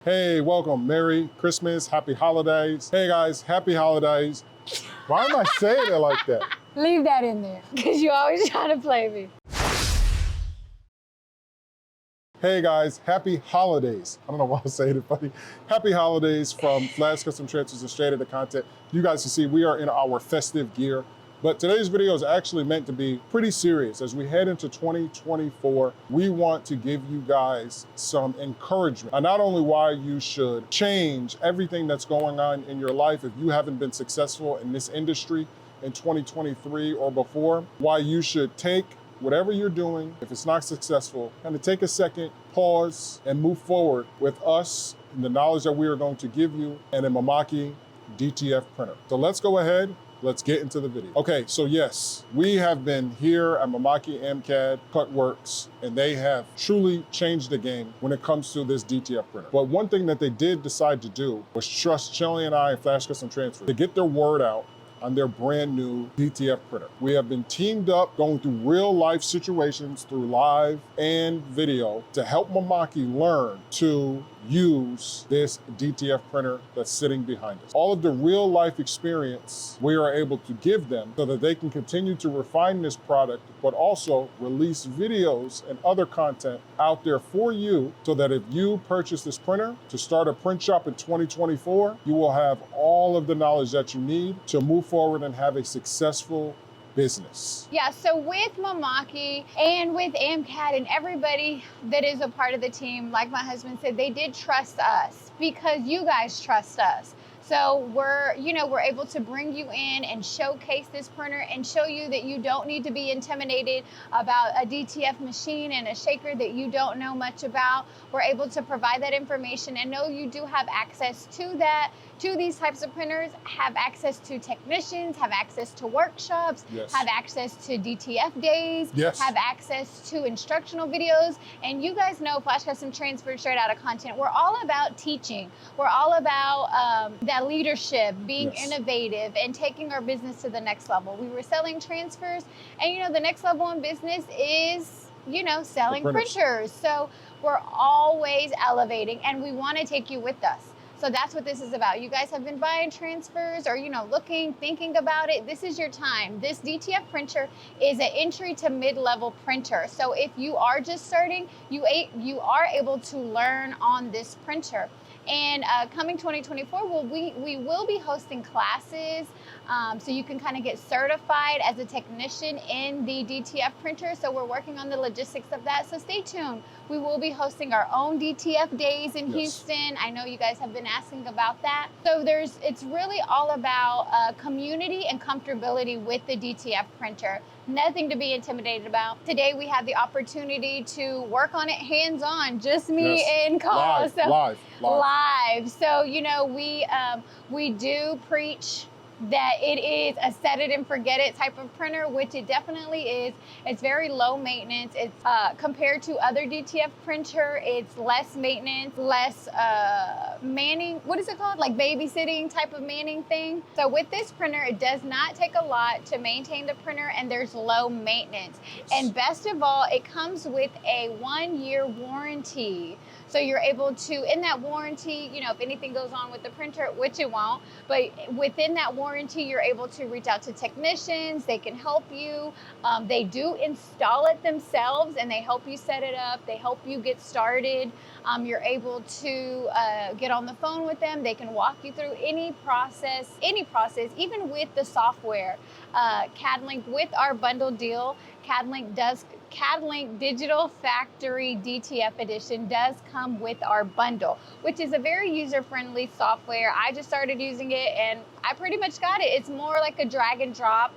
Hey, welcome. Merry Christmas, Happy Holidays. Hey guys, Happy Holidays. Why am I saying it like that? Leave that in there, because you always trying to play me. Hey guys, Happy Holidays. I don't know why I'm saying it funny. Happy Holidays from Flash Custom Transfers and Straight Into Content. You guys can see we are in our festive gear, but today's video is actually meant to be pretty serious. As we head into 2024, we want to give you guys some encouragement on not only why you should change everything that's going on in your life if you haven't been successful in this industry in 2023 or before, why you should take whatever you're doing, if it's not successful, kind of take a second, pause, and move forward with us and the knowledge that we are going to give you and a Mimaki DTF printer. So let's go ahead. Let's get into the video. Okay, so yes, we have been here at Mimaki MCAD Cutworks, and they have truly changed the game when it comes to this DTF printer. But one thing that they did decide to do was trust Chelly and I and Flash Custom Transfer to get their word out on their brand new DTF printer. We have been teamed up going through real life situations through live and video to help Mimaki learn to use this DTF printer that's sitting behind us. All of the real life experience we are able to give them so that they can continue to refine this product, but also release videos and other content out there for you so that if you purchase this printer to start a print shop in 2024, you will have all of the knowledge that you need to move forward and have a successful business. Yeah, so with Mimaki and with AMCAD and everybody that is a part of the team, like my husband said, they did trust us because you guys trust us. So we're able to bring you in and showcase this printer and show you that you don't need to be intimidated about a DTF machine and a shaker that you don't know much about. We're able to provide that information and know you do have access to that, to these types of printers, have access to technicians, have access to workshops, Yes. have access to DTF days, Yes. have access to instructional videos. And you guys know Flash Custom Transfer Straight Out of Content, we're all about teaching. We're all about that leadership, being Yes. innovative and taking our business to the next level. We were selling transfers, and the next level in business is selling printers. So we're always elevating, and we want to take you with us. So that's what this is about. You guys have been buying transfers or, looking, thinking about it. This is your time. This DTF printer is an entry to mid-level printer. So if you are just starting, you are able to learn on this printer. And coming 2024, we will be hosting classes so you can kind of get certified as a technician in the DTF printer. So we're working on the logistics of that. So stay tuned. We will be hosting our own DTF days in Houston. I know you guys have been asking about that. So it's really all about community and comfortability with the DTF printer. Nothing to be intimidated about. Today we have the opportunity to work on it hands-on, just me and Carl. Live. So we do preach that it is a set it and forget it type of printer, which it definitely is. It's very low maintenance. It's compared to other DTF printer, it's less maintenance, less manning. What is it called? Like babysitting type of manning thing. So with this printer, it does not take a lot to maintain the printer, and there's low maintenance. And best of all, it comes with a 1-year warranty. So you're able to, in that warranty, if anything goes on with the printer, which it won't, but within that warranty, you're able to reach out to technicians. They can help you. They do install it themselves, and they help you set it up. They help you get started. You're able to get on the phone with them. They can walk you through any process, even with the software. CADLink, with our bundle deal, CADLink Digital Factory DTF Edition does come with our bundle, which is a very user-friendly software. I just started using it and I pretty much got it. It's more like a drag and drop.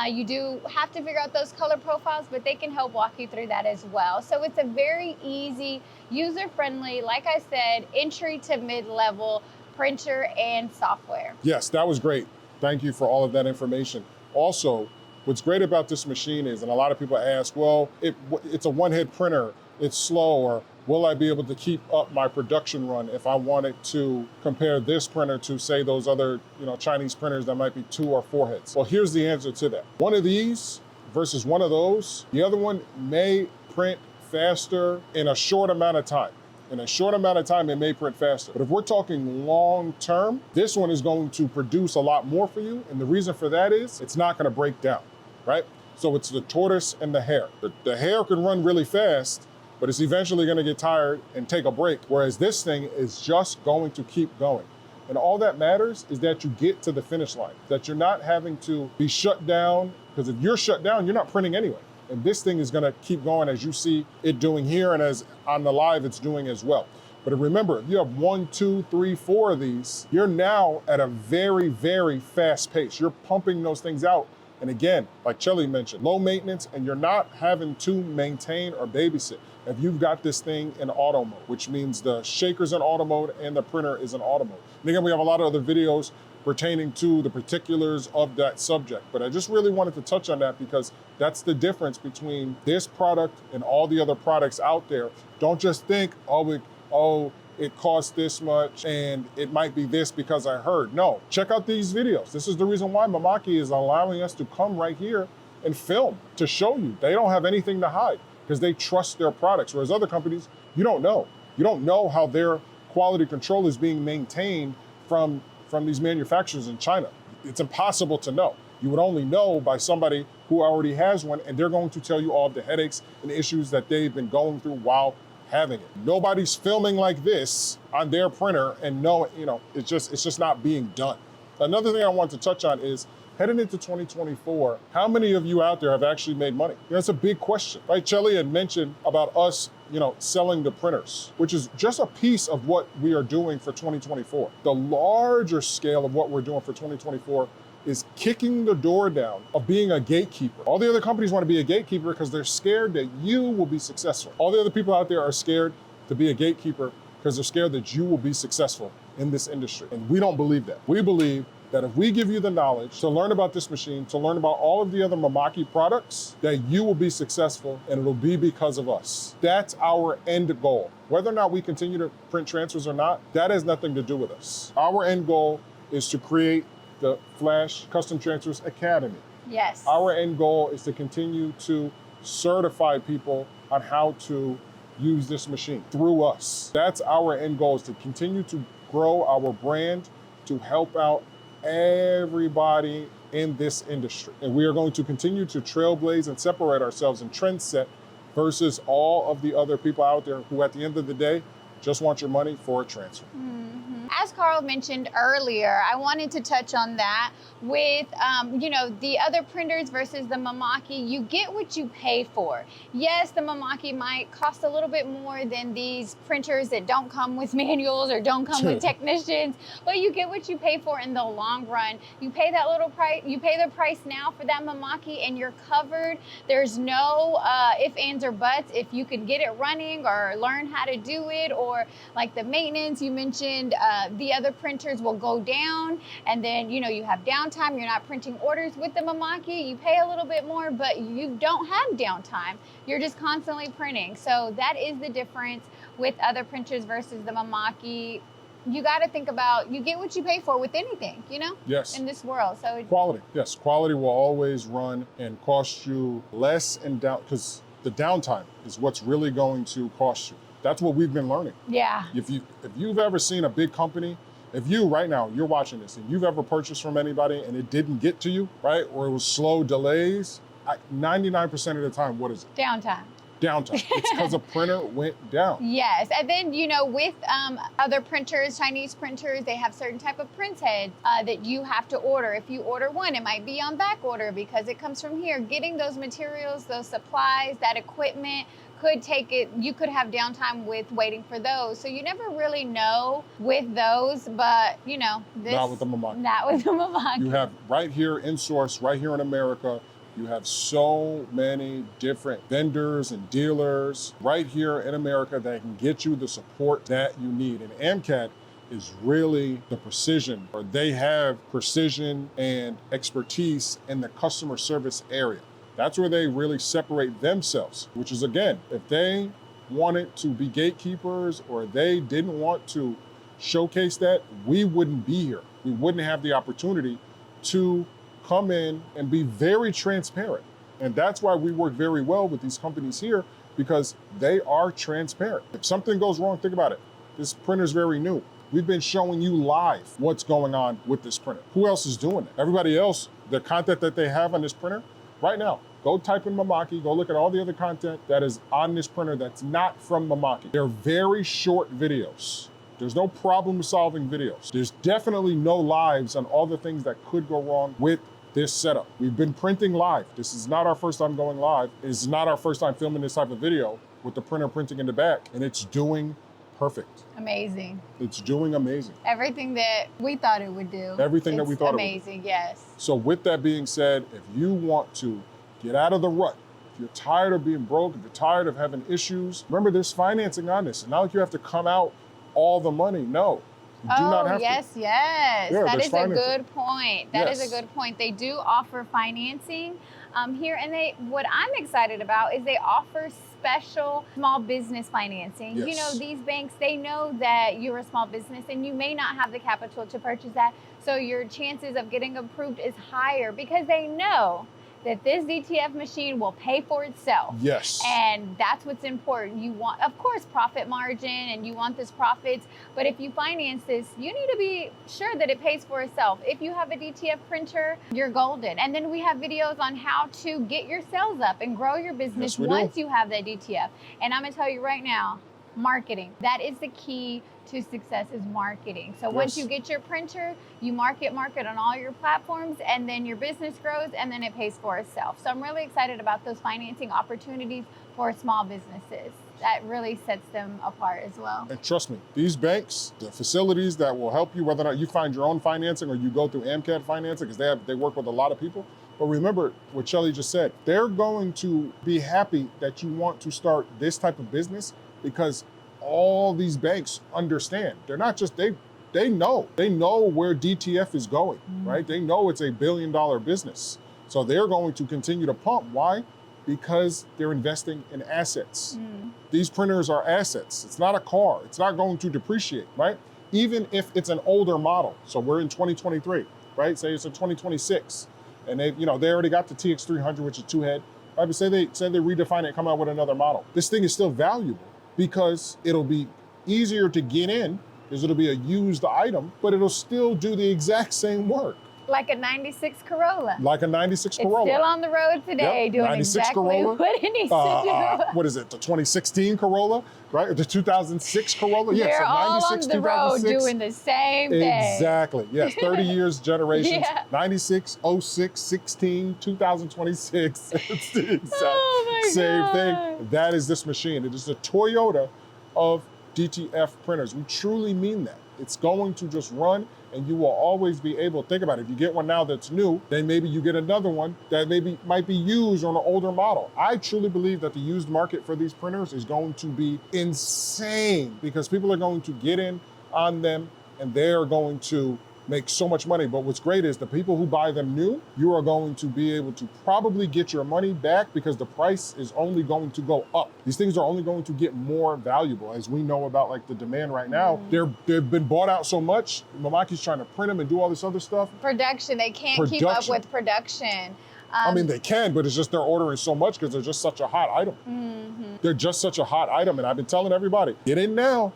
You do have to figure out those color profiles, but they can help walk you through that as well. So it's a very easy, user-friendly, like I said, entry to mid-level printer and software. Yes, that was great. Thank you for all of that information. Also, what's great about this machine is, and a lot of people ask, well, it's a one-head printer, it's slow, or will I be able to keep up my production run if I wanted to compare this printer to, say, those other Chinese printers that might be 2 or 4 heads? Well, here's the answer to that. One of these versus one of those, the other one may print faster in a short amount of time. In a short amount of time, it may print faster. But if we're talking long term, this one is going to produce a lot more for you. And the reason for that is it's not gonna break down, right? So it's the tortoise and the hare. The hare can run really fast, but it's eventually gonna get tired and take a break. Whereas this thing is just going to keep going. And all that matters is that you get to the finish line, that you're not having to be shut down, because if you're shut down, you're not printing anyway. And this thing is gonna keep going as you see it doing here, and as on the live it's doing as well. But remember, if you have 1, 2, 3, 4 of these, you're now at a very, very fast pace. You're pumping those things out. And again, like Cterwey mentioned, low maintenance, and you're not having to maintain or babysit. If you've got this thing in auto mode, which means the shaker's in auto mode and the printer is in auto mode. And again, we have a lot of other videos pertaining to the particulars of that subject. But I just really wanted to touch on that because that's the difference between this product and all the other products out there. Don't just think, it costs this much and it might be this because I heard. No, check out these videos. This is the reason why Mimaki is allowing us to come right here and film to show you. They don't have anything to hide because they trust their products. Whereas other companies, you don't know. You don't know how their quality control is being maintained from these manufacturers in China. It's impossible to know. You would only know by somebody who already has one, and they're going to tell you all of the headaches and issues that they've been going through while having it. Nobody's filming like this on their printer and it's just not being done. Another thing I want to touch on is heading into 2024, how many of you out there have actually made money? That's a big question, right? Cterwey had mentioned about us, selling the printers, which is just a piece of what we are doing for 2024. The larger scale of what we're doing for 2024 is kicking the door down of being a gatekeeper. All the other companies want to be a gatekeeper because they're scared that you will be successful. All the other people out there are scared to be a gatekeeper because they're scared that you will be successful in this industry. And we don't believe that. We believe that if we give you the knowledge to learn about this machine, to learn about all of the other Mimaki products, that you will be successful and it'll be because of us. That's our end goal. Whether or not we continue to print transfers or not, that has nothing to do with us. Our end goal is to create the Flash Custom Transfers Academy. Yes. Our end goal is to continue to certify people on how to use this machine through us. That's our end goal, is to continue to grow our brand, to help out everybody in this industry. And we are going to continue to trailblaze and separate ourselves and trend set versus all of the other people out there who at the end of the day just want your money for a transfer. As Carl mentioned earlier, I wanted to touch on that with, the other printers versus the Mimaki. You get what you pay for. Yes, the Mimaki might cost a little bit more than these printers that don't come with manuals or don't come with technicians, but you get what you pay for in the long run. You pay that little price, you pay the price now for that Mimaki and you're covered. There's no ifs, ands, or buts. If you can get it running or learn how to do it, or like the maintenance you mentioned, the other printers will go down, and then you have downtime. You're not printing orders with the Mimaki. You pay a little bit more, but you don't have downtime. You're just constantly printing. So that is the difference with other printers versus the Mimaki. You got to think about, you get what you pay for with anything, Yes. in this world. So Quality, yes. Quality will always run and cost you less because the downtime is what's really going to cost you. That's what we've been learning. Yeah. If you've ever seen a big company, if you right now, you're watching this and you've ever purchased from anybody and it didn't get to you, right? Or it was slow delays, 99% of the time, what is it? Downtime. Downtime. It's because a printer went down. Yes, and then with other printers, Chinese printers, they have certain type of print heads that you have to order. If you order one, it might be on back order because it comes from here. Getting those materials, those supplies, that equipment could take it. You could have downtime with waiting for those. So you never really know with those, but this Not with the Mimaki. Not with the Mimaki. You have right here in source, right here in America, you have so many different vendors and dealers right here in America that can get you the support that you need. And AMCAT is really the precision, or they have precision and expertise in the customer service area. That's where they really separate themselves, which is, again, if they wanted to be gatekeepers or they didn't want to showcase that, we wouldn't be here. We wouldn't have the opportunity to come in and be very transparent. And that's why we work very well with these companies here, because they are transparent. If something goes wrong, think about it. This printer's very new. We've been showing you live what's going on with this printer. Who else is doing it? Everybody else, the content that they have on this printer, right now, go type in Mimaki, go look at all the other content that is on this printer that's not from Mimaki. They're very short videos. There's no problem solving videos. There's definitely no lives on all the things that could go wrong with this setup. We've been printing live. This is not our first time going live. It's not our first time filming this type of video with the printer printing in the back, and it's doing perfect. Amazing. It's doing amazing. Everything that we thought it would do. Everything that we thought it would do. Amazing, yes. So with that being said, if you want to get out of the rut, if you're tired of being broke, if you're tired of having issues, remember there's financing on this. It's not like you have to come out all the money. No, you do not have yes, to. Yes. Yeah, that is financing. a good point. That is Yes. a good point. They do offer financing here, and what I'm excited about is they offer special small business financing. Yes. You know, these banks, they know that you're a small business and you may not have the capital to purchase that. So your chances of getting approved is higher because they know that this DTF machine will pay for itself. Yes. And that's what's important. You want, of course, profit margin and you want this profits, but if you finance this, you need to be sure that it pays for itself. If you have a DTF printer, you're golden. And then we have videos on how to get your sales up and grow your business once you have that DTF. And I'm gonna tell you right now, marketing. That is the key to success, is marketing. So once you get your printer, you market on all your platforms, and then your business grows and then it pays for itself. So I'm really excited about those financing opportunities for small businesses. That really sets them apart as well. And trust me, these banks, the facilities that will help you, whether or not you find your own financing or you go through AMCAD financing, because they work with a lot of people. But remember what Shelly just said, they're going to be happy that you want to start this type of business, because all these banks understand. They're not just, they know where DTF is going, right? They know it's $1 billion business. So they're going to continue to pump. Why? Because they're investing in assets. These printers are assets. It's not a car. It's not going to depreciate, right? Even if it's an older model. So we're in 2023, right? Say it's in 2026, and they already got the TX300, which is 2-head. Right? But say they redefine it and come out with another model. This thing is still valuable because it'll be easier to get in, because it'll be a used item, but it'll still do the exact same work. Like a 96 Corolla. Like a 96 Corolla. It's still on the road today, doing exactly Corolla. what it needs to do. What is it, the 2016 Corolla, right? Or the 2006 Corolla? They're Yes, all 96, on the road 2006. doing the same thing. Exactly, yes, 30 years, generations, Yeah. 96, 06, 16, 2026. It's the exact Oh same my thing. God. That is this machine. It is the Toyota of DTF printers. We truly mean that. It's going to just run, and you will always be able to think about it. If you get one now that's new, then maybe you get another one that might be used on an older model. I truly believe that the used market for these printers is going to be insane, because people are going to get in on them and they are going to make so much money. But what's great is the people who buy them new, you are going to be able to probably get your money back, because the price is only going to go up. These things are only going to get more valuable, as we know about like the demand right now. They've been bought out so much. Mimaki's trying to print them and do all this other stuff. Production, they can't keep up with production. I mean, they can, but it's just they're ordering so much because they're just such a hot item. They're just such a hot item. And I've been telling everybody, get in now,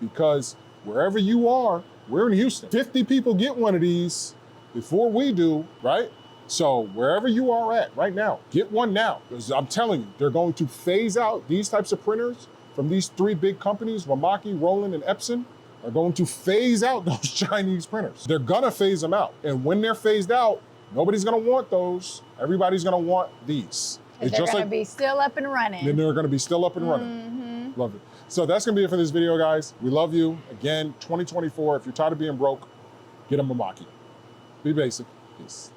because wherever you are, we're in Houston. 50 people get one of these before we do, right? So wherever you are at right now, get one now. Because I'm telling you, they're going to phase out these types of printers from these 3 big companies, Mimaki, Roland, and Epson, are going to phase out those Chinese printers. They're gonna phase them out. And when they're phased out, nobody's gonna want those. Everybody's gonna want these. They're just gonna be still up and running. Then they're gonna be still up and running. Love it. So that's gonna be it for this video, guys. We love you. Again, 2024, if you're tired of being broke, get a Mimaki. Be basic. Peace.